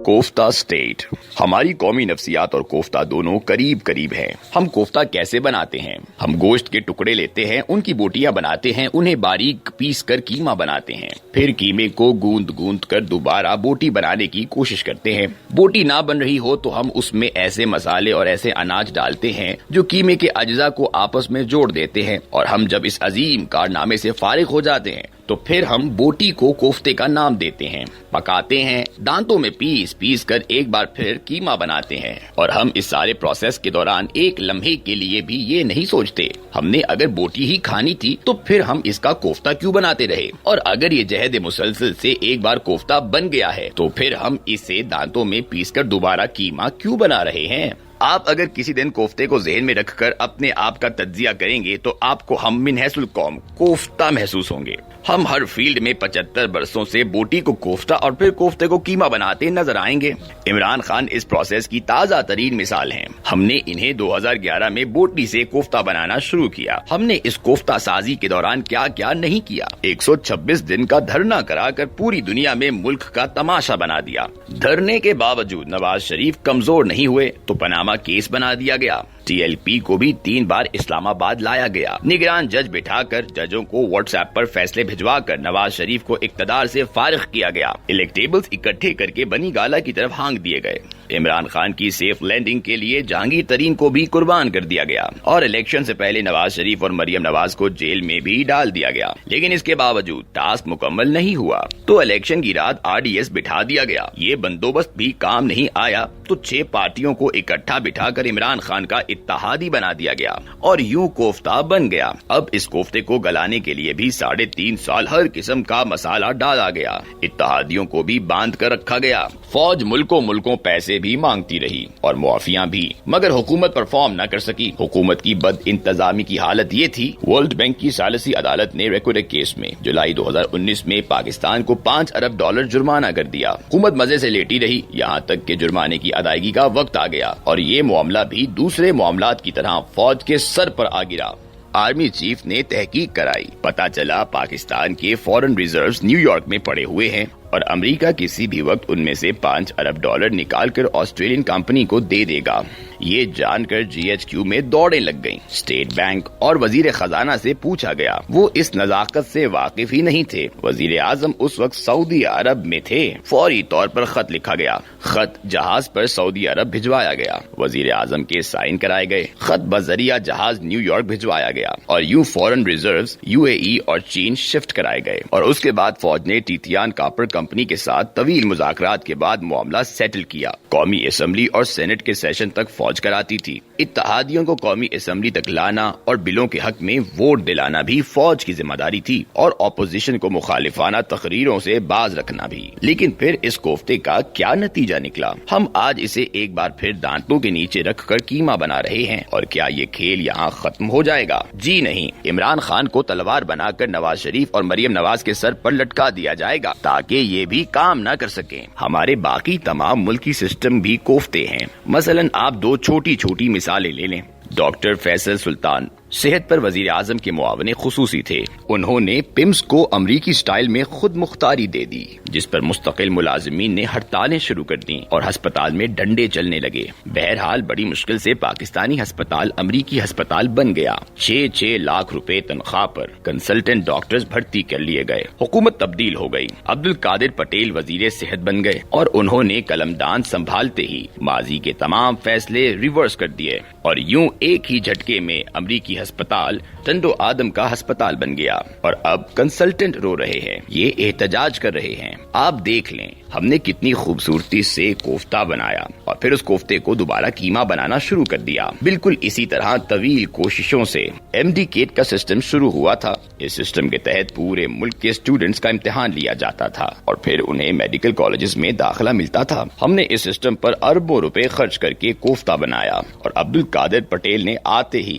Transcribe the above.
Kofta state. ہماری قومی نفسیات اور کوفتہ دونوں قریب قریب ہیں. ہم کوفتہ کیسے بناتے ہیں؟ ہم گوشت کے ٹکڑے لیتے ہیں، ان کی بوٹیاں بناتے ہیں، انہیں باریک پیس کر قیمہ بناتے ہیں، پھر قیمے کو گوند کر دوبارہ بوٹی بنانے کی کوشش کرتے ہیں. بوٹی نہ بن رہی ہو تو ہم اس میں ایسے مسالے اور ایسے اناج ڈالتے ہیں جو قیمے کے اجزاء کو آپس میں جوڑ دیتے ہیں، اور ہم جب اس عظیم کارنامے سے فارغ ہو جاتے ہیں تو پھر ہم بوٹی کو کوفتے کا نام دیتے ہیں، پکاتے ہیں، دانتوں میں پیس کر ایک بار پھر قیمہ بناتے ہیں. اور ہم اس سارے پروسیس کے دوران ایک لمحے کے لیے بھی یہ نہیں سوچتے ہم نے اگر بوٹی ہی کھانی تھی تو پھر ہم اس کا کوفتہ کیوں بناتے رہے، اور اگر یہ جہد مسلسل سے ایک بار کوفتہ بن گیا ہے تو پھر ہم اسے دانتوں میں پیس کر دوبارہ قیمہ کیوں بنا رہے ہیں. آپ اگر کسی دن کوفتے کو ذہن میں رکھ کر اپنے آپ کا تجزیہ کریں گے تو آپ کو ہم من حیث القوم کوفتہ محسوس ہوں گے. ہم ہر فیلڈ میں 75 برسوں سے بوٹی کو کوفتہ اور پھر کوفتے کو قیمہ بناتے نظر آئیں گے. عمران خان اس پروسیس کی تازہ ترین مثال ہیں. ہم نے انہیں 2011 میں بوٹی سے کوفتہ بنانا شروع کیا. ہم نے اس کوفتہ سازی کے دوران کیا کیا نہیں کیا. 126 دن کا دھرنا کرا کر پوری دنیا میں ملک کا تماشا بنا دیا. دھرنے کے باوجود نواز شریف کمزور نہیں ہوئے تو پناما کیس بنا دیا گیا. ٹی ایل پی کو بھی 3 بار اسلام آباد لایا گیا. نگران جج بٹھا کر ججوں کو واٹس ایپ پر فیصلے بھجوا کر نواز شریف کو اقتدار سے فارغ کیا گیا. الیکٹیبلز اکٹھے کر کے بنی گالا کی طرف ہانک دیے گئے. عمران خان کی سیف لینڈنگ کے لیے جہانگیر ترین کو بھی قربان کر دیا گیا اور الیکشن سے پہلے نواز شریف اور مریم نواز کو جیل میں بھی ڈال دیا گیا. لیکن اس کے باوجود ٹاسک مکمل نہیں ہوا تو الیکشن کی رات RDS بٹھا دیا گیا. یہ بندوبست بھی کام نہیں آیا تو 6 پارٹیوں کو اکٹھا بٹھا کر عمران خان کا اتحادی بنا دیا گیا اور یوں کوفتہ بن گیا. اب اس کوفتے کو گلانے کے لیے بھی 3.5 سال ہر قسم کا مسالہ ڈالا گیا. اتحادیوں کو بھی باندھ کر رکھا گیا. فوج ملکوں پیسے بھی مانگتی رہی اور معافیاں بھی، مگر حکومت پرفارم نہ کر سکی. حکومت کی بد انتظامی کی حالت یہ تھی ورلڈ بینک کی ثالثی عدالت نے ریکوڈ کیس میں جولائی 2019 میں پاکستان کو $5 ارب جرمانہ کر دیا. حکومت مزے سے لیٹی رہی یہاں تک کہ جرمانے کی ادائیگی کا وقت آ گیا اور یہ معاملہ بھی دوسرے معاملات کی طرح فوج کے سر پر آ گرا. آرمی چیف نے تحقیق کرائی. پتا چلا پاکستان کے فورن ریزروز نیو یارک میں پڑے ہوئے ہیں اور امریکہ کسی بھی وقت ان میں سے $5 ارب نکال کر آسٹریلین کمپنی کو دے دے گا. یہ جان کر GHQ میں دوڑیں لگ گئیں. اسٹیٹ بینک اور وزیر خزانہ سے پوچھا گیا، وہ اس نزاکت سے واقف ہی نہیں تھے. وزیر اعظم اس وقت سعودی عرب میں تھے. فوری طور پر خط لکھا گیا. خط جہاز پر سعودی عرب بھجوایا گیا. وزیر اعظم کے سائن کرائے گئے. خط بذریعہ جہاز نیو یارک بھجوایا گیا اور یوں فورن ریزروز UAE اور چین شفٹ کرائے گئے. اور اس کے بعد فوج نے ٹیتیان کاپر کمپنی کے ساتھ طویل مذاکرات کے بعد معاملہ سیٹل کیا. قومی اسمبلی اور سینٹ کے سیشن تک فوج کراتی تھی. اتحادیوں کو قومی اسمبلی تک لانا اور بلوں کے حق میں ووٹ دلانا بھی فوج کی ذمہ داری تھی اور اپوزیشن کو مخالفانہ تقریروں سے باز رکھنا بھی. لیکن پھر اس کوفتے کا کیا نتیجہ نکلا؟ ہم آج اسے ایک بار پھر دانتوں کے نیچے رکھ کر قیمہ بنا رہے ہیں. اور کیا یہ کھیل یہاں ختم ہو جائے گا؟ جی نہیں. عمران خان کو تلوار بنا کر نواز شریف اور مریم نواز کے سر پر لٹکا دیا جائے گا تاکہ یہ بھی کام نہ کر سکیں. ہمارے باقی تمام ملکی سسٹم بھی کوفتے ہیں. مثلا آپ 2 چھوٹی مثالیں لے لیں. ڈاکٹر فیصل سلطان صحت پر وزیر اعظم کے معاون خصوصی تھے. انہوں نے پمس کو امریکی سٹائل میں خود مختاری دے دی جس پر مستقل ملازمین نے ہڑتالیں شروع کر دیں اور ہسپتال میں ڈنڈے چلنے لگے. بہرحال بڑی مشکل سے پاکستانی ہسپتال امریکی ہسپتال بن گیا. 6 لاکھ روپے تنخواہ پر کنسلٹنٹ ڈاکٹرز بھرتی کر لیے گئے. حکومت تبدیل ہو گئی. عبدالقادر پٹیل وزیر صحت بن گئے اور انہوں نے قلمدان سنبھالتے ہی ماضی کے تمام فیصلے ریورس کر دیے اور یوں ایک ہی جھٹکے میں امریکی ہسپتال ٹنڈو آدم کا ہسپتال بن گیا. اور اب کنسلٹنٹ رو رہے ہیں، یہ احتجاج کر رہے ہیں. آپ دیکھ لیں ہم نے کتنی خوبصورتی سے کوفتہ بنایا اور پھر اس کوفتے کو دوبارہ قیمہ بنانا شروع کر دیا. بالکل اسی طرح طویل کوششوں سے MD کیٹ کا سسٹم شروع ہوا تھا. اس سسٹم کے تحت پورے ملک کے اسٹوڈنٹس کا امتحان لیا جاتا تھا اور پھر انہیں میڈیکل کالجز میں داخلہ ملتا تھا. ہم نے اس سسٹم پر اربوں روپے خرچ کر کے کوفتہ بنایا اور عبدالقادر پٹیل نے آتے ہی